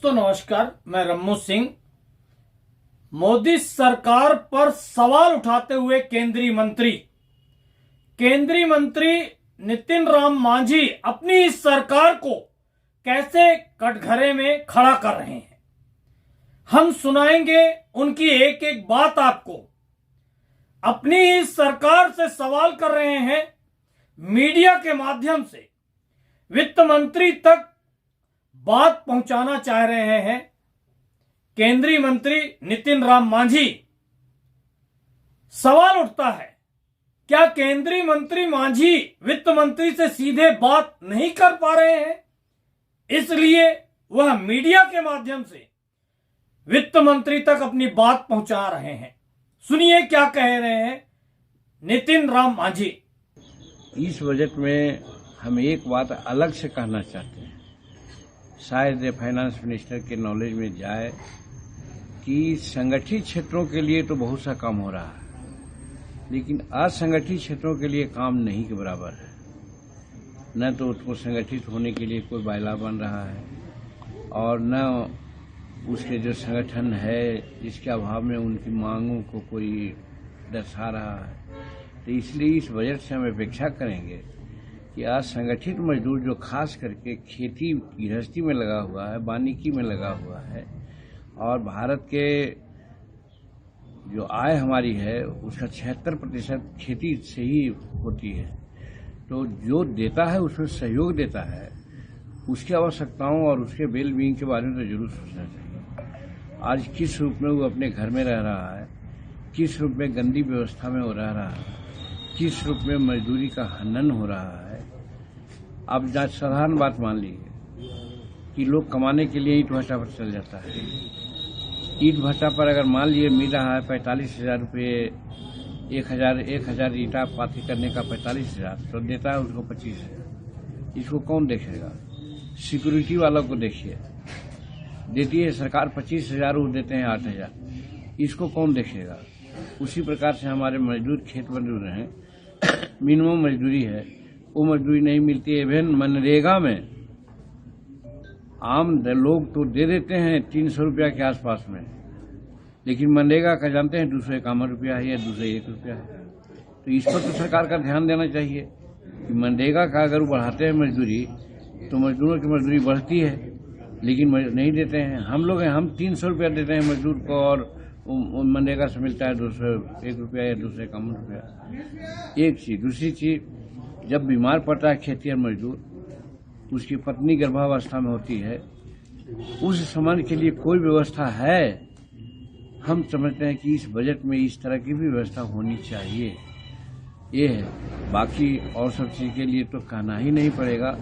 दोस्तों नमस्कार, मैं रम्मू सिंह। मोदी सरकार पर सवाल उठाते हुए केंद्रीय मंत्री नितिन राम मांझी अपनी इस सरकार को कैसे कटघरे में खड़ा कर रहे हैं, हम सुनाएंगे उनकी एक एक बात आपको। अपनी इस सरकार से सवाल कर रहे हैं, मीडिया के माध्यम से वित्त मंत्री तक बात पहुंचाना चाह रहे हैं केंद्रीय मंत्री नितिन राम मांझी। सवाल उठता है, क्या केंद्रीय मंत्री मांझी वित्त मंत्री से सीधे बात नहीं कर पा रहे हैं, इसलिए वह मीडिया के माध्यम से वित्त मंत्री तक अपनी बात पहुंचा रहे हैं। सुनिए क्या कह रहे हैं नितिन राम मांझी। इस बजट में हम एक बात अलग से कहना चाहते हैं, शायद फाइनेंस मिनिस्टर के नॉलेज में जाए कि संगठित क्षेत्रों के लिए तो बहुत सा काम हो रहा है, लेकिन असंगठित क्षेत्रों के लिए काम नहीं के बराबर है। न तो उसको संगठित होने के लिए कोई बायला बन रहा है और न उसके जो संगठन है जिसके अभाव में उनकी मांगों को कोई दर्शा रहा है। तो इसलिए इस बजट से हम अपेक्षा करेंगे कि असंगठित मजदूर जो खास करके खेती गृहस्थी में लगा हुआ है, वानिकी में लगा हुआ है और भारत के जो आय हमारी है उसका 76% खेती से ही होती है, तो जो देता है उसमें सहयोग देता है, उसकी आवश्यकताओं और उसके वेल बीइंग के बारे में तो जरूर सोचना चाहिए। आज किस रूप में वो अपने घर में रह रहा है, किस रूप में गंदी व्यवस्था में वो रह रहा है, किस रूप में मजदूरी का हनन हो रहा है। अब साधारण बात मान लीजिए कि लोग कमाने के लिए ईंट भट्टा पर चल जाता है। ईंट भट्टा पर अगर मान लीजिए मिल रहा है 45,000 रुपये, 1,000 ईंटा पाथी करने का 45,000, तो देता है उसको 25,000। इसको कौन देखेगा? सिक्योरिटी वालों को देखिए, देती है सरकार 25,000, वो देते हैं 8,000। इसको कौन देखेगा? उसी प्रकार से हमारे मजदूर खेत मजदूर हैं, मिनिमम मजदूरी है, वो मजदूरी नहीं मिलती है। इवन मनरेगा में आम लोग तो दे देते हैं 300 रुपया के आसपास में, लेकिन मनरेगा का जानते हैं 251 रुपया है या 201 रुपया है। तो इस पर तो सरकार का ध्यान देना चाहिए कि मनरेगा का अगर बढ़ाते हैं मजदूरी तो मजदूरों की मजदूरी बढ़ती है, लेकिन नहीं देते हैं। हम लोग हैं, हम 300 रुपया देते हैं मजदूर को और मनरेगा से मिलता है 201 रुपया या 251 रुपया। एक चीज। दूसरी चीज, जब बीमार पड़ता है खेतिहर मजदूर, उसकी पत्नी गर्भावस्था में होती है, उस समय के लिए कोई व्यवस्था है? हम समझते हैं कि इस बजट में इस तरह की भी व्यवस्था होनी चाहिए। ये है। बाकी और सब चीज के लिए तो कहना ही नहीं पड़ेगा।